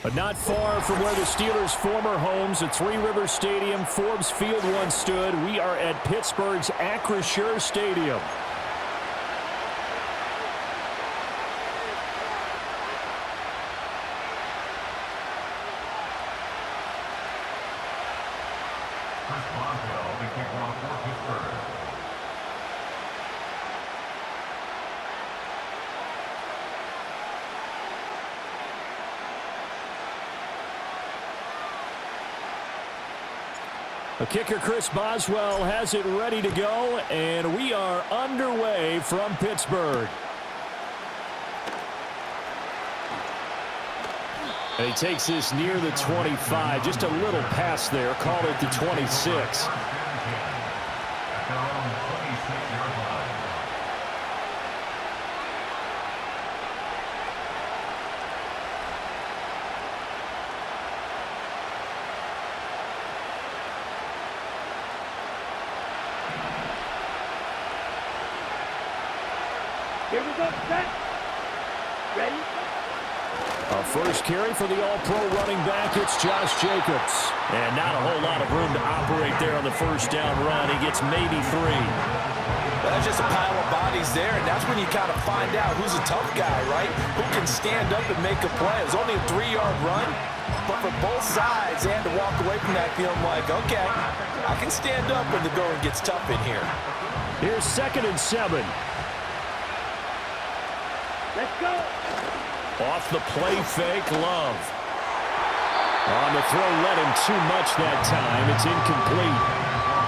But not far from where the Steelers' former homes at Three Rivers Stadium, Forbes Field once stood, we are at Pittsburgh's Acrisure Stadium. The kicker, Chris Boswell, has it ready to go, and we are underway from Pittsburgh. And he takes this near the 25, just a little pass there, call it the 26. Here we go, set. Ready? Our first carry for the All-Pro running back, it's Josh Jacobs. And not a whole lot of room to operate there on the first down run. He gets maybe 3. That's just a pile of bodies there, and that's when you kind of find out who's a tough guy, right? Who can stand up and make a play. It was only a 3-yard run, but for both sides, they had to walk away from that feeling like, okay, I can stand up when the going gets tough in here. Here's 2nd and 7. Let's go. Off the play fake, Love. On the throw, led him too much that time. It's incomplete.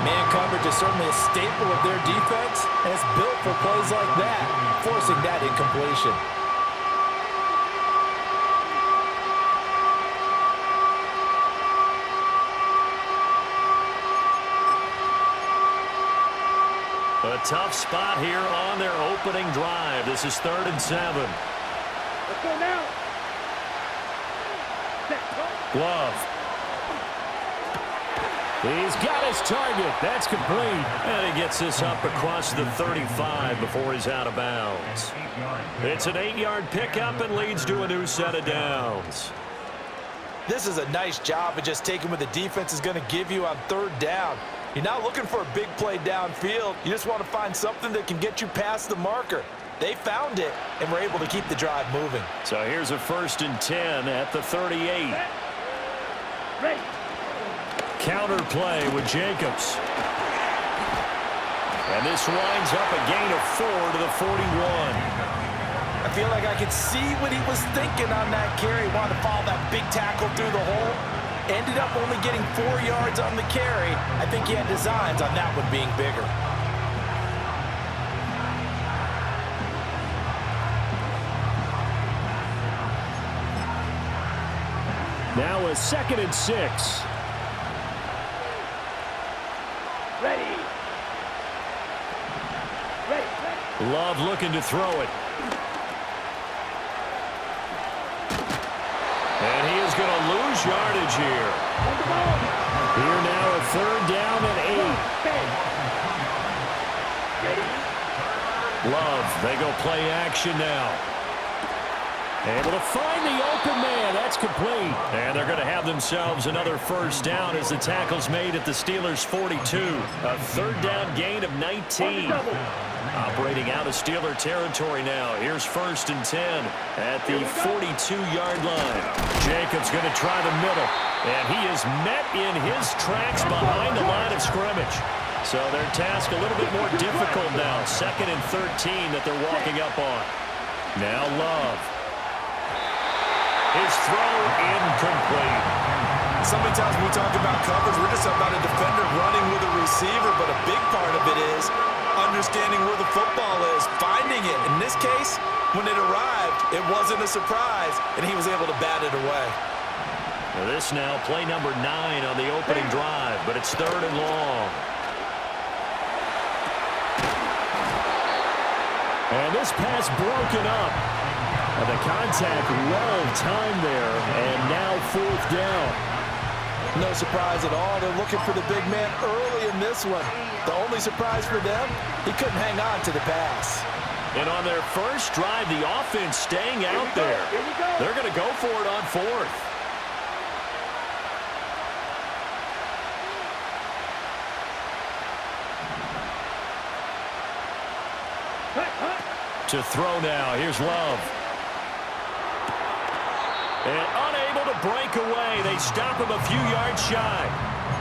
Man coverage is certainly a staple of their defense, and it's built for plays like that, forcing that incompletion. A tough spot here on their opening drive. This is 3rd and 7. Let's go now. Love. He's got his target. That's complete. And he gets this up across the 35 before he's out of bounds. It's an 8-yard pickup and leads to a new set of downs. This is a nice job of just taking what the defense is going to give you on 3rd down. You're not looking for a big play downfield. You just want to find something that can get you past the marker. They found it and were able to keep the drive moving. So here's a 1st and 10 at the 38. Ready. Counter play with Jacobs. And this winds up a gain of 4 to the 41. I feel like I could see what he was thinking on that carry. Wanted to follow that big tackle through the hole. Ended up only getting 4 yards on the carry. I think he had designs on that one being bigger. Now a 2nd and 6. Ready. Ready. Love looking to throw it. And he is going to lose yardage here. Here now a 3rd down and 8. Love, they go play action now. Able to find the open man. That's complete. And they're going to have themselves another 1st down as the tackle's made at the Steelers' 42. A 3rd down gain of 19. Operating out of Steeler territory now. Here's 1st and 10 at the 42-yard line. Jacobs going to try the middle. And he is met in his tracks behind the line of scrimmage. So their task a little bit more difficult now. 2nd and 13 that they're walking up on. Now Love. His throw incomplete. So many times when we talk about coverage, we're just about a defender running with a receiver, but a big part of it is understanding where the football is, finding it. In this case, when it arrived, it wasn't a surprise, and he was able to bat it away. Now this now play number 9 on the opening drive, but it's 3rd and long. And this pass broken up. And the contact well timed there, and now 4th down. No surprise at all. They're looking for the big man early in this one. The only surprise for them, he couldn't hang on to the pass. And on their first drive, the offense staying out there. They're going to go for it on 4th. To throw now. Here's Love. And unable to break away. They stop him a few yards shy.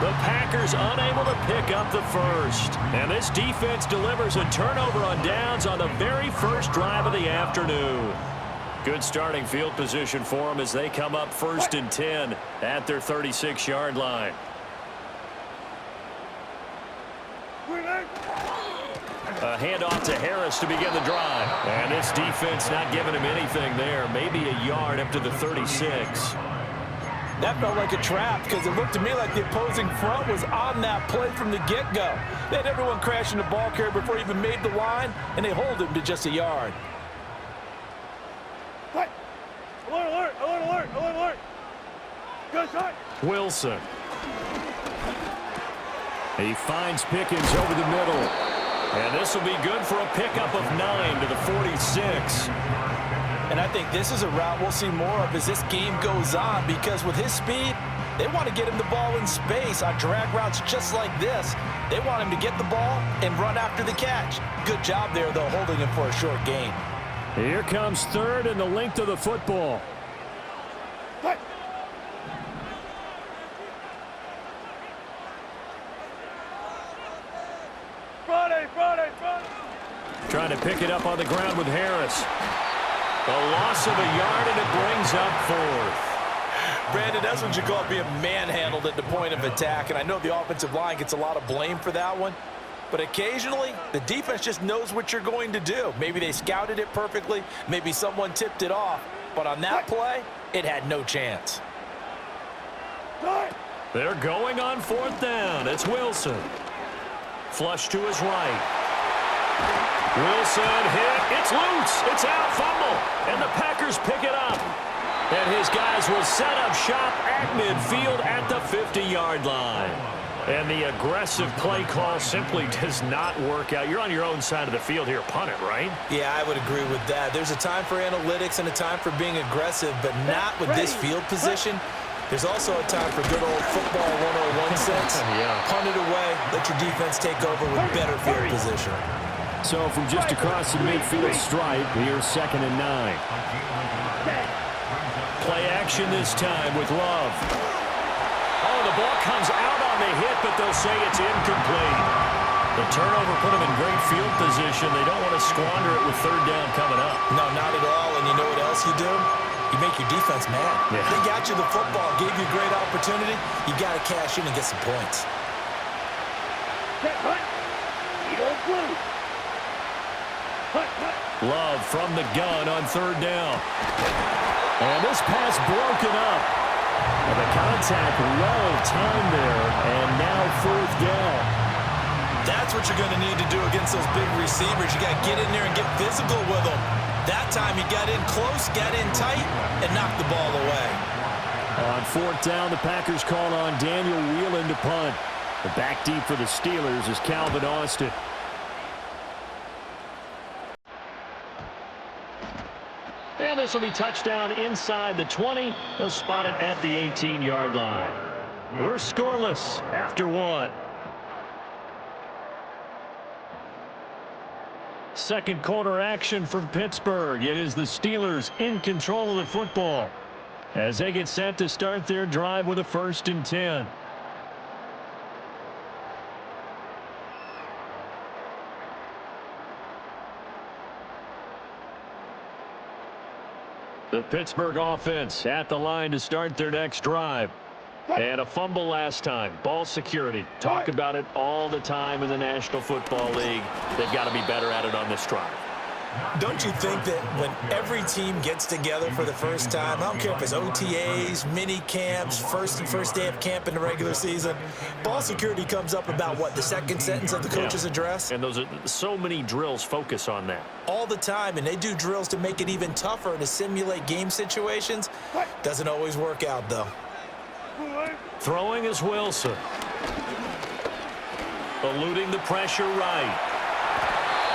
The Packers unable to pick up the first. And this defense delivers a turnover on downs on the very first drive of the afternoon. Good starting field position for them as they come up 1st and 10 at their 36-yard line. A handoff to Harris to begin the drive. And this defense not giving him anything there. Maybe a yard up to the 36. That felt like a trap because it looked to me like the opposing front was on that play from the get-go. They had everyone crashing the ball carrier before he even made the line, and they hold him to just a yard. Alert, alert, alert, alert, alert, alert. Good shot. Wilson. He finds Pickens over the middle. And this will be good for a pickup of 9 to the 46. And I think this is a route we'll see more of as this game goes on because with his speed, they want to get him the ball in space on drag routes just like this. They want him to get the ball and run after the catch. Good job there, though, holding him for a short gain. Here comes 3rd and the length of the football. Cut. Friday. Trying to pick it up on the ground with Harris. A loss of a yard, and it brings up 4th. Brandon, that's what you call being manhandled at the point of attack, and I know the offensive line gets a lot of blame for that one, but occasionally the defense just knows what you're going to do. Maybe they scouted it perfectly, maybe someone tipped it off, but on that play, it had no chance. They're going on 4th down. It's Wilson. Flush to his right. Wilson hit. It's loose. It's out. Fumble. And the Packers pick it up. And his guys will set up shop at midfield at the 50-yard line. And the aggressive play call simply does not work out. You're on your own side of the field here. Punt it, right? Yeah, I would agree with that. There's a time for analytics and a time for being aggressive, but not with this field position. There's also a time for good old football 101 sense. Punt it away. Let your defense take over with better field position. So from just across the midfield stripe, here's 2nd and 9. Play action this time with Love. Oh, the ball comes out on the hit, but they'll say it's incomplete. The turnover put them in great field position. They don't want to squander it with 3rd down coming up. No, not at all. And you know what else you do? You make your defense mad. Yeah. They got you the football, gave you a great opportunity. You got to cash in and get some points. Set, hunt. You don't blue. Love from the gun on 3rd down. And this pass broken up. And the contact well timed there. And now 4th down. That's what you're going to need to do against those big receivers. You got to get in there and get physical with them. That time he got in close, got in tight, and knocked the ball away. On 4th down, the Packers call on Daniel Whelan to punt. The back deep for the Steelers is Calvin Austin. And this will be touchdown inside the 20. They'll spot it at the 18-yard line. We're scoreless after 1. Second quarter action from Pittsburgh. It is the Steelers in control of the football as they get set to start their drive with a 1st and 10. The Pittsburgh offense at the line to start their next drive. And a fumble last time. Ball security. Talk about it all the time in the National Football League. They've got to be better at it on this drive. Don't you think that when every team gets together for the first time, I don't care if it's OTAs, mini camps, first day of camp in the regular season, ball security comes up about, what, the second sentence of the coach's address? And those are so many drills focus on that. All the time, and they do drills to make it even tougher to simulate game situations. Doesn't always work out, though. Throwing is Wilson. Eluding the pressure right.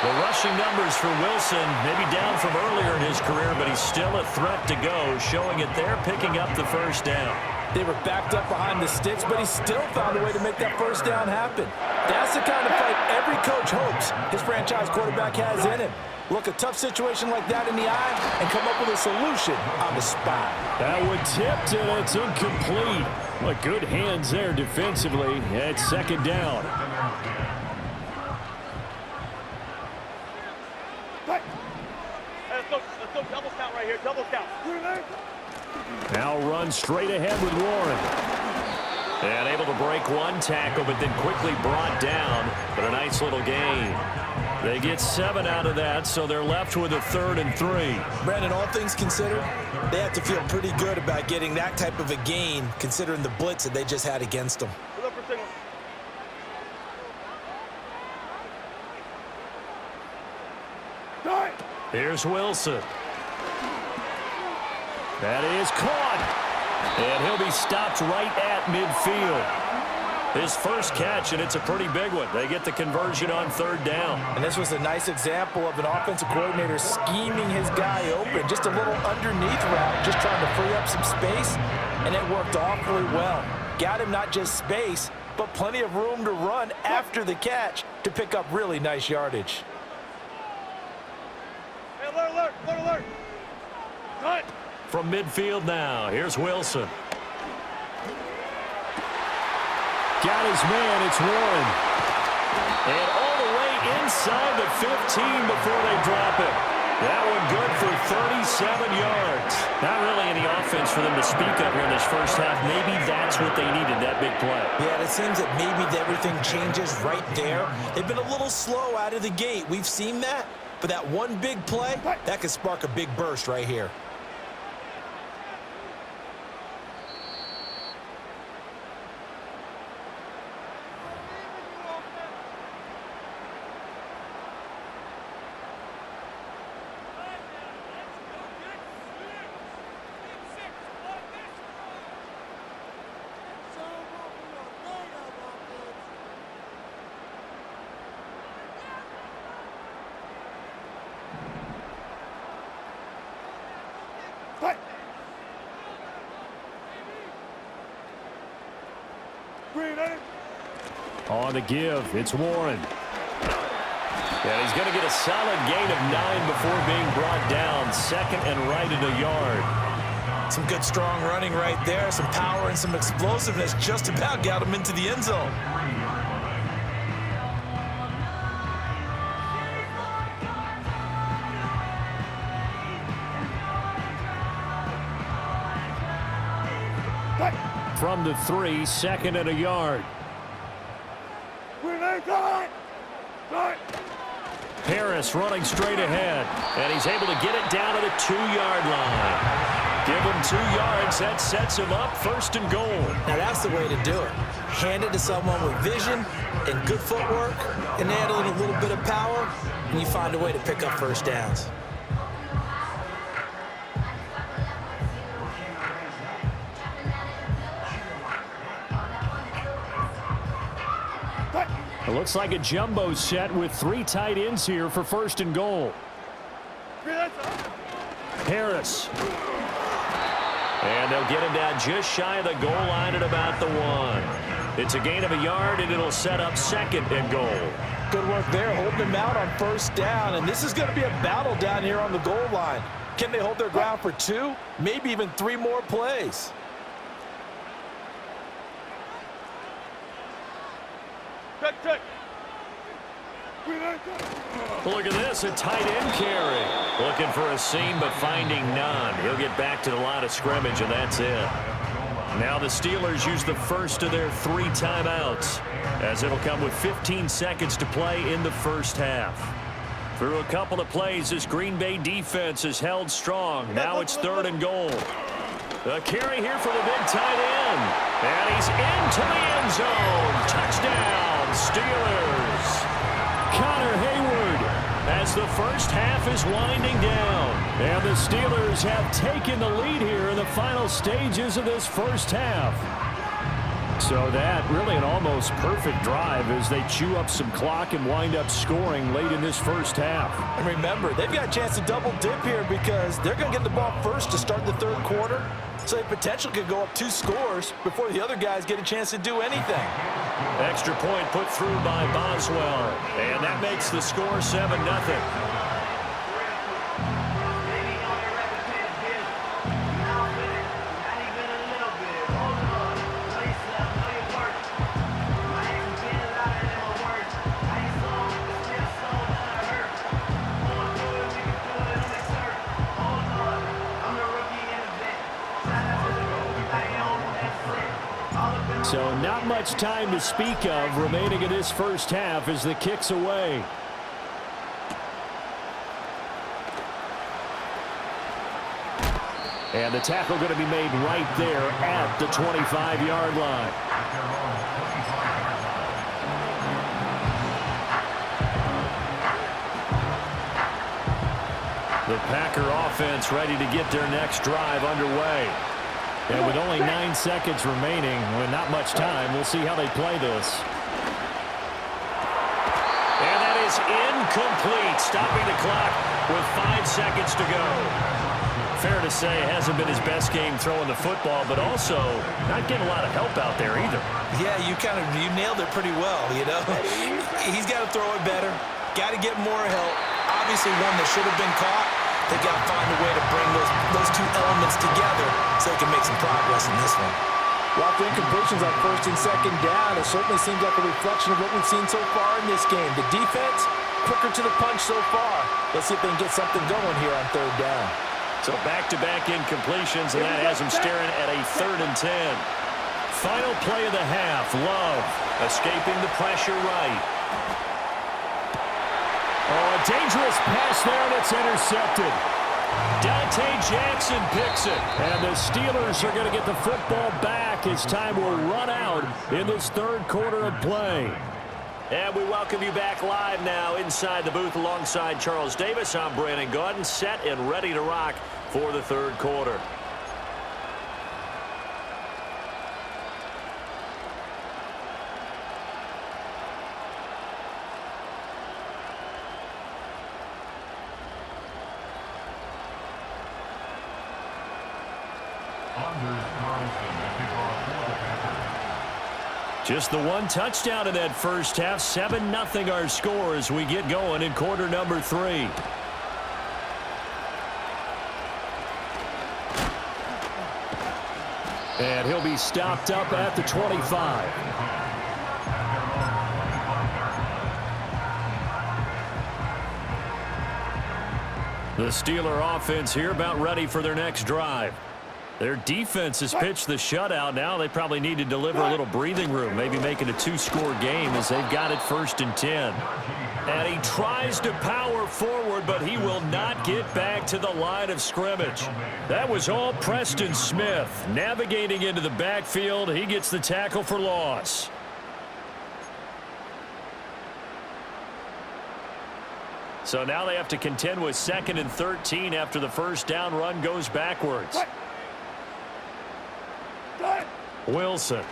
The rushing numbers for Wilson, maybe down from earlier in his career, but he's still a threat to go, showing it there, picking up the 1st down. They were backed up behind the sticks, but he still found a way to make that first down happen. That's the kind of fight every coach hopes his franchise quarterback has in him. Look a tough situation like that in the eye and come up with a solution on the spot. That one tipped, and it's incomplete. But good hands there defensively. It's second down. Let's go double count right here. Double count. Now run straight ahead with Warren. And able to break one tackle, but then quickly brought down. But a nice little gain. They get 7 out of that, so they're left with a 3rd and 3. Brandon, all things considered, they have to feel pretty good about getting that type of a gain, considering the blitz that they just had against them. Look for signal. Here's Wilson. That is caught. And he'll be stopped right at midfield. His first catch, and it's a pretty big one. They get the conversion on 3rd down. And this was a nice example of an offensive coordinator scheming his guy open. Just a little underneath route, just trying to free up some space, and it worked awfully well. Got him not just space, but plenty of room to run after the catch to pick up really nice yardage. Hey, alert. Cut. From midfield now, here's Wilson. Got his man, it's Warren. And all the way inside the 15 before they drop it. That one good for 37 yards. Not really any offense for them to speak of here in this first half. Maybe that's what they needed, that big play. Yeah, it seems that maybe everything changes right there. They've been a little slow out of the gate. We've seen that. But that one big play, that could spark a big burst right here. On the give, it's Warren. And he's going to get a solid gain of 9 before being brought down. 2nd and right at a yard. Some good strong running right there. Some power and some explosiveness just about got him into the end zone. From the 3, 2nd and a yard. Harris running straight ahead, and he's able to get it down to the 2-yard line. Give him 2 yards, that sets him up 1st and goal. Now that's the way to do it. Hand it to someone with vision and good footwork, and add a little bit of power, and you find a way to pick up first downs. It looks like a jumbo set with 3 tight ends here for 1st and goal. Harris. And they'll get him down just shy of the goal line at about the 1. It's a gain of a yard, and it'll set up 2nd and goal. Good work there, holding him out on 1st down, and this is going to be a battle down here on the goal line. Can they hold their ground for 2, maybe even 3 more plays? Check. Look at this, a tight end carry. Looking for a seam, but finding none. He'll get back to the line of scrimmage, and that's it. Now the Steelers use the first of their 3 timeouts, as it'll come with 15 seconds to play in the first half. Through a couple of plays, this Green Bay defense is held strong. Now it's 3rd and goal. The carry here for the big tight end. And he's into the end zone. Touchdown, Steelers. Connor Hayward as the first half is winding down. And the Steelers have taken the lead here in the final stages of this first half. So that really an almost perfect drive as they chew up some clock and wind up scoring late in this first half. And remember, they've got a chance to double dip here because they're going to get the ball first to start the 3rd quarter. so they potentially could go up 2 scores before the other guys get a chance to do anything. Extra point put through by Boswell, and that makes the score 7-0. So not much time to speak of remaining in this first half as the kick's away. And the tackle going to be made right there at the 25-yard line. The Packer offense ready to get their next drive underway. And with only 9 seconds remaining, with not much time, we'll see how they play this. And that is incomplete, stopping the clock with 5 seconds to go. Fair to say it hasn't been his best game throwing the football, but also not getting a lot of help out there either. Yeah, you nailed it pretty well, you know. He's got to throw it better, got to get more help. Obviously one that should have been caught. They've got to find a way to bring those 2 elements together so they can make some progress in this one. Well, the incompletions on 1st and 2nd down, it certainly seems like a reflection of what we've seen so far in this game. The defense, quicker to the punch so far. Let's see if they can get something going here on 3rd down. So back-to-back incompletions, and that has him staring at a 3rd and 10. Final play of the half. Love escaping the pressure right. Oh, a dangerous pass there, and it's intercepted. Dante Jackson picks it. And the Steelers are going to get the football back as time will run out in this 3rd quarter of play. And we welcome you back live now inside the booth alongside Charles Davis. I'm Brandon Gaudin, set and ready to rock for the 3rd quarter. Just the 1 touchdown in that first half. 7-0 our score as we get going in quarter number 3. And he'll be stopped up at the 25. The Steeler offense here about ready for their next drive. Their defense has pitched the shutout. Now they probably need to deliver a little breathing room, maybe make it a 2-score game as they've got it 1st and 10. And he tries to power forward, but he will not get back to the line of scrimmage. That was all Preston Smith navigating into the backfield. He gets the tackle for loss. So now they have to contend with 2nd and 13 after the first down run goes backwards. Wilson.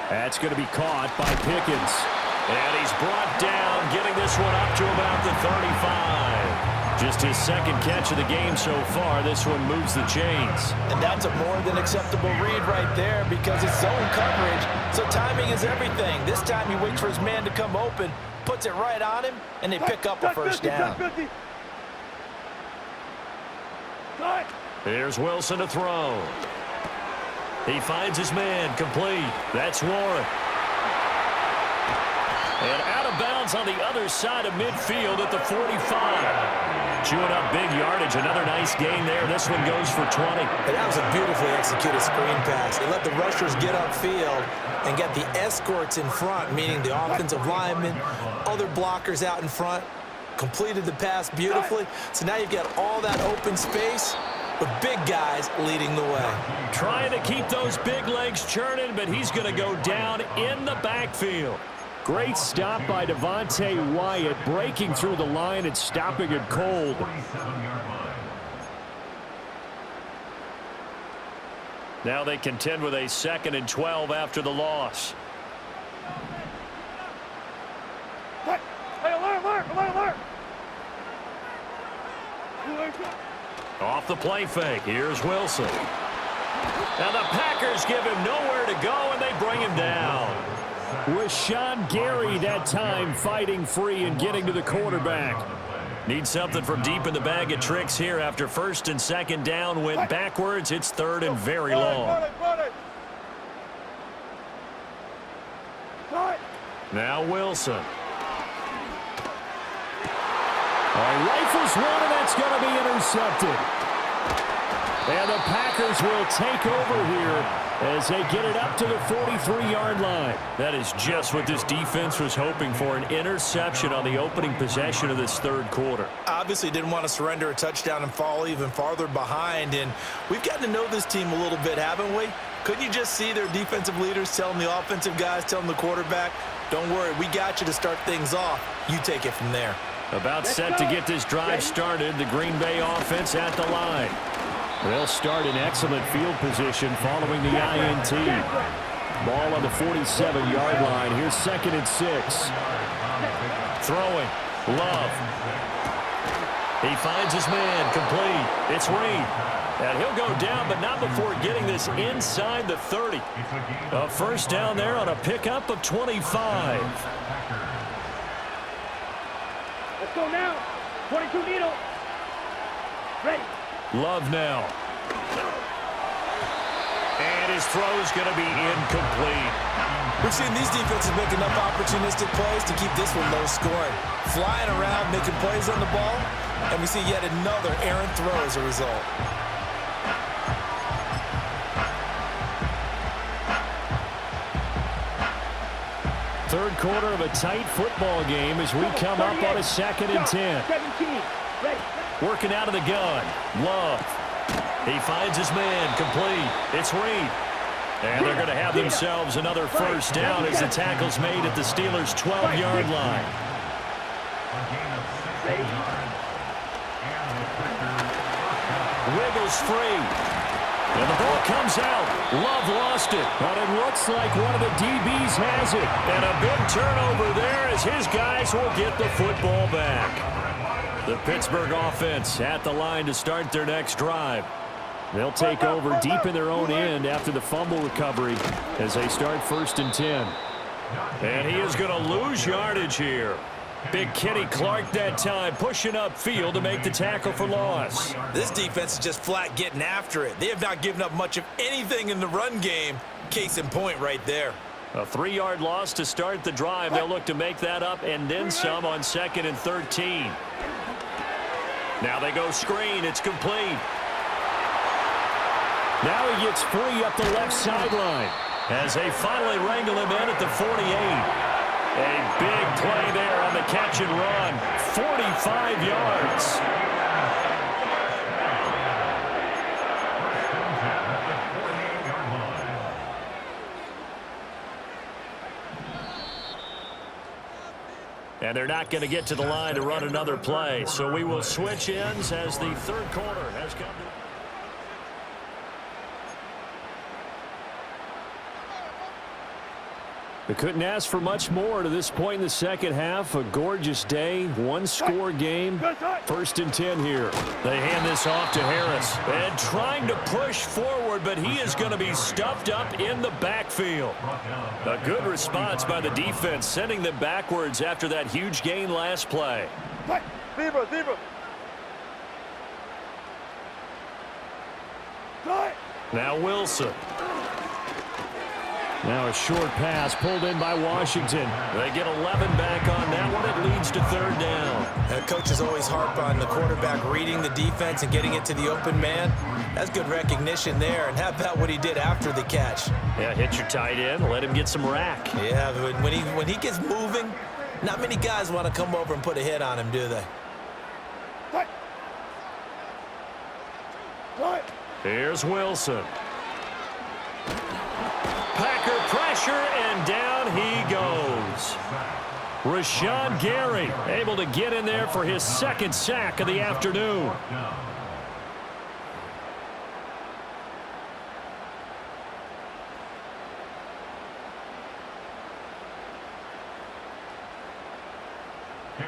That's going to be caught by Pickens. And he's brought down, getting this one up to about the 35. Just his 2nd catch of the game so far. This one moves the chains. And that's a more than acceptable read right there because it's zone coverage. So timing is everything. This time he waits for his man to come open, puts it right on him, and they pick up a 1st down. Here's Wilson to throw. He finds his man, complete. That's Warren. And out of bounds on the other side of midfield at the 45. Chewing up big yardage. Another nice gain there. This one goes for 20. And that was a beautifully executed screen pass. They let the rushers get upfield and get the escorts in front, meaning the offensive linemen, other blockers out in front, completed the pass beautifully. So now you've got all that open space, but big guys leading the way. Trying to keep those big legs churning, but he's going to go down in the backfield. Great stop by Devontae Wyatt, breaking through the line and stopping it cold. Now they contend with a 2nd and 12 after the loss. Hey, alert! Off the the play fake. Here's Wilson. And the Packers give him nowhere to go, and they bring him down. Rashawn Gary that time fighting free and getting to the quarterback. Need something from deep in the bag of tricks here after first and second down went backwards. It's third and very long. Now Wilson. Rifles one, and that's going to be intercepted. And the Packers will take over here as they get it up to the 43-yard line. That is just what this defense was hoping for, an interception on the opening possession of this third quarter. Obviously didn't want to surrender a touchdown and fall even farther behind, and we've gotten to know this team a little bit, haven't we? Couldn't you just see their defensive leaders telling the offensive guys, telling the quarterback, don't worry, we got you to start things off. You take it from there. About set to get this drive started, the Green Bay offense at the line. They'll start in excellent field position following the INT. Ball on the 47-yard line. Here's 2nd and 6. Throwing. Love. He finds his man. Complete. It's Reed. And he'll go down, but not before getting this inside the 30. A first down there on a pickup of 25. Let's go now. 22 needle. Ready. Love now. And his throw's going to be incomplete. We've seen these defenses make enough opportunistic plays to keep this one low scoring. Flying around, making plays on the ball, and we see yet another errant throw as a result. Third quarter of a tight football game as we come up on a 2nd and 10. 17. Ready. Working out of the gun. Love. He finds his man. Complete. It's Reed. And they're going to have themselves another first down as the tackle's made at the Steelers' 12-yard line. Wiggles free. And the ball comes out. Love lost it. But it looks like one of the DBs has it. And a big turnover there as his guys will get the football back. The Pittsburgh offense at the line to start their next drive. They'll take over deep in their own end after the fumble recovery as they start 1st and 10. And he is going to lose yardage here. Big Kenny Clark that time pushing upfield to make the tackle for loss. This defense is just flat getting after it. They have not given up much of anything in the run game. Case in point right there. A 3-yard loss to start the drive. They'll look to make that up and then some on 2nd and 13. Now they go screen. It's complete. Now he gets free up the left sideline as they finally wrangle him in at the 48. A big play there on the catch and run. 45 yards. And they're not going to get to the line to run another play. So we will switch ends as the third quarter has come to... We couldn't ask for much more to this point in the second half. A gorgeous day, one-score game. 1st and 10 here. They hand this off to Harris. And trying to push forward, but he is going to be stuffed up in the backfield. A good response by the defense, sending them backwards after that huge gain last play. Zebra, zebra. Now Wilson. Now a short pass pulled in by Washington. They get 11 back on that one. It leads to 3rd down. Coaches always harp on the quarterback reading the defense and getting it to the open man. That's good recognition there. And how about what he did after the catch? Yeah, hit your tight end. Let him get some rack. Yeah, but when he gets moving, not many guys want to come over and put a hit on him, do they? Here's Wilson. Packer pressure, and down he goes. Rashawn Gary able to get in there for his 2nd sack of the afternoon.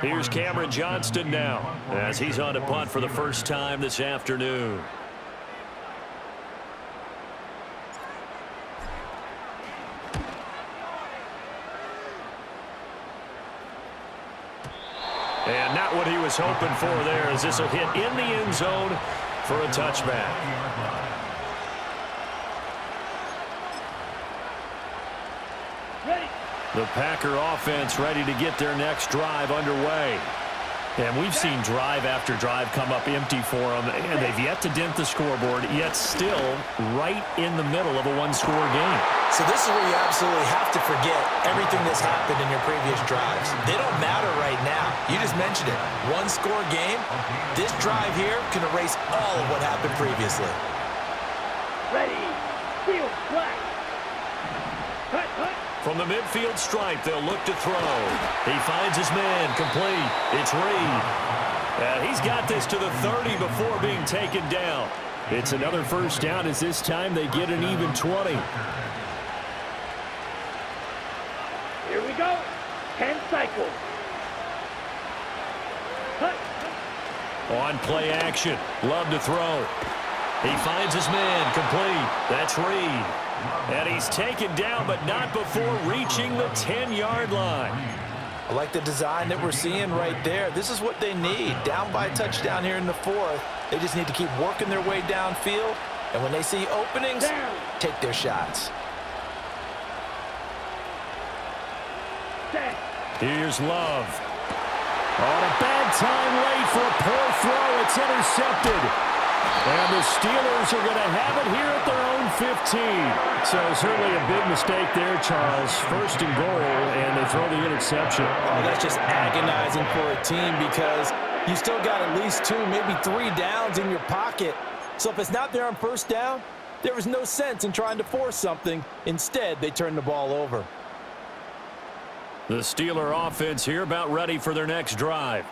Here's Cameron Johnston now as he's on a punt for the first time this afternoon. And not what he was hoping for there, as this will hit in the end zone for a touchback. Ready. The Packer offense ready to get their next drive underway. And we've seen drive after drive come up empty for them, and they've yet to dent the scoreboard, yet still right in the middle of a one-score game. So this is where you absolutely have to forget everything that's happened in your previous drives. They don't matter right now. You just mentioned it. One-score game. This drive here can erase all of what happened previously. Ready. Field flat. Cut, cut. From the midfield stripe, they'll look to throw. He finds his man, complete. It's Reed. And he's got this to the 30 before being taken down. It's another first down, as this time they get an even 20. Here we go. 10 cycles. Cut. On play action, Love to throw. He finds his man, complete. That's Reed. And he's taken down, but not before reaching the 10-yard line. I like the design that we're seeing right there. This is what they need. Down by a touchdown here in the fourth. They just need to keep working their way downfield. And when they see openings, take their shots. Here's Love. On a bad time late for a poor throw. It's intercepted. And the Steelers are going to have it here at their own 15. So certainly a big mistake there, Charles. First and goal, and they throw the interception. Oh, that's just agonizing for a team because you still got at least 2, maybe 3 downs in your pocket. So if it's not there on first down, there was no sense in trying to force something. Instead, they turn the ball over. The Steeler offense here about ready for their next drive.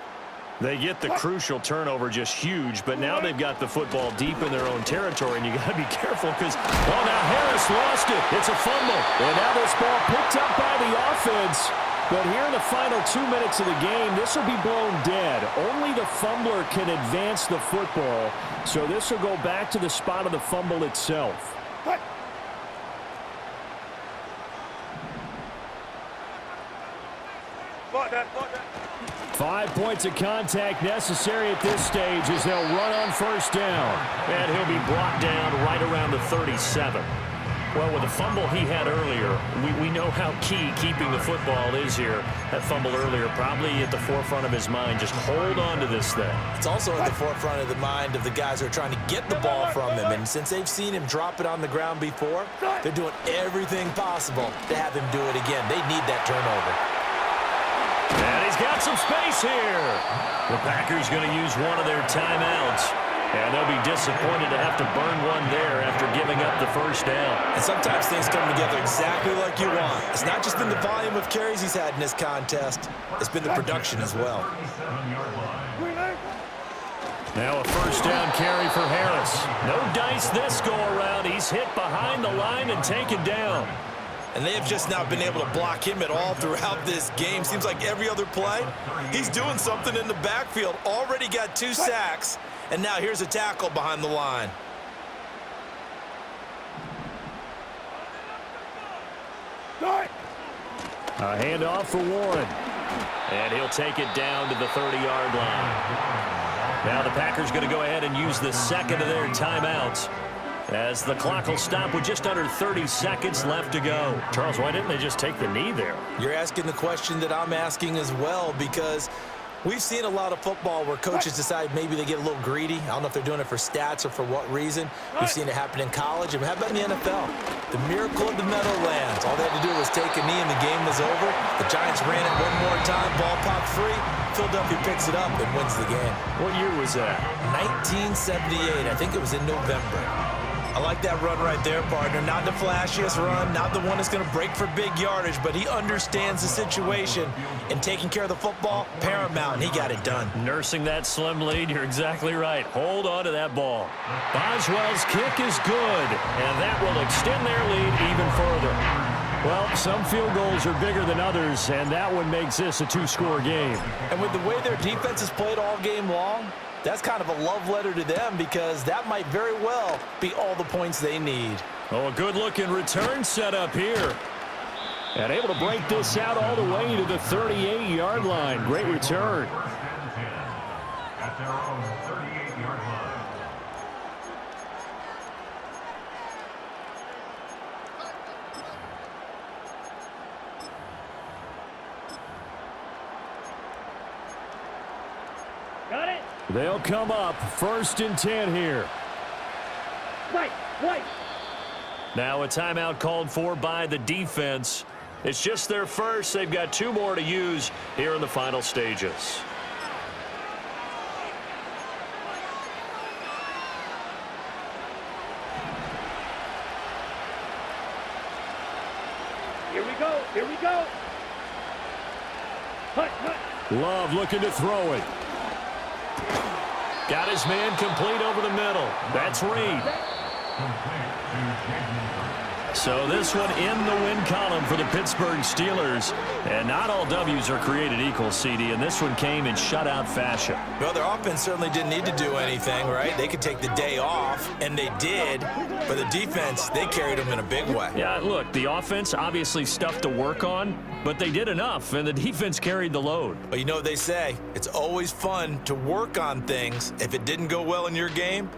They get the crucial turnover, just huge, but now they've got the football deep in their own territory, and you got to be careful because, oh, now Harris lost it. It's a fumble. And now this ball picked up by the offense. But here in the final 2 minutes of the game, this will be blown dead. Only the fumbler can advance the football, so this will go back to the spot of the fumble itself. Block that. 5 points of contact necessary at this stage as they'll run on first down. And he'll be brought down right around the 37. Well, with the fumble he had earlier, we know how key keeping the football is here. That fumble earlier probably at the forefront of his mind. Just hold on to this thing. It's also at the forefront of the mind of the guys who are trying to get the ball from him. And since they've seen him drop it on the ground before, they're doing everything possible to have him do it again. They need that turnover. And he's got some space here. The Packers going to use one of their timeouts. And they'll be disappointed to have to burn one there after giving up the first down. And sometimes things come together exactly like you want. It's not just been the volume of carries he's had in this contest. It's been the production as well. Now a first down carry for Harris. No dice this go around. He's hit behind the line and taken down. And they have just not been able to block him at all throughout this game. Seems like every other play, he's doing something in the backfield. Already got 2 sacks, and now here's a tackle behind the line. A handoff for Warren. And he'll take it down to the 30-yard line. Now the Packers going to go ahead and use the second of their timeouts, as the clock will stop with just under 30 seconds left to go. Charles, why didn't they just take the knee there? You're asking the question that I'm asking as well, because we've seen a lot of football where coaches decide maybe they get a little greedy. I don't know if they're doing it for stats or for what reason. We've seen it happen in college. And how about in the NFL? The miracle of the Meadowlands. All they had to do was take a knee and the game was over. The Giants ran it one more time. Ball popped free. Philadelphia picks it up and wins the game. What year was that? 1978. I think it was in November. I like that run right there, partner. Not the flashiest run, not the one that's going to break for big yardage, but he understands the situation, and taking care of the football, paramount, and he got it done. Nursing that slim lead, you're exactly right. Hold on to that ball. Boswell's kick is good, and that will extend their lead even further. Well, some field goals are bigger than others, and that one makes this a two-score game. And with the way their defense has played all game long, that's kind of a love letter to them because that might very well be all the points they need. Oh, a good-looking return set up here. And able to break this out all the way to the 38-yard line. Great return. At their own 38-yard line. Got it? They'll come up 1st and 10 here. White. Now a timeout called for by the defense. It's just their first. They've got 2 more to use here in the final stages. Here we go. Hut. Love looking to throw it. Got his man complete over the middle. That's Reed. So this one in the win column for the Pittsburgh Steelers. And not all W's are created equal, CD, and this one came in shutout fashion. Well, their offense certainly didn't need to do anything, right? They could take the day off, and they did. But the defense, they carried them in a big way. Yeah, look, the offense obviously stuff to work on, but they did enough, and the defense carried the load. But you know what they say, it's always fun to work on things if it didn't go well in your game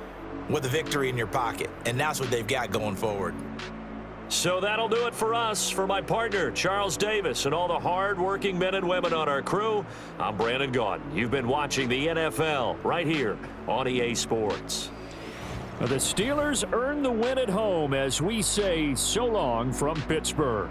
with a victory in your pocket. And that's what they've got going forward. So that'll do it for us. For my partner, Charles Davis, and all the hard-working men and women on our crew, I'm Brandon Gaudin. You've been watching the NFL right here on EA Sports. The Steelers earn the win at home as we say so long from Pittsburgh.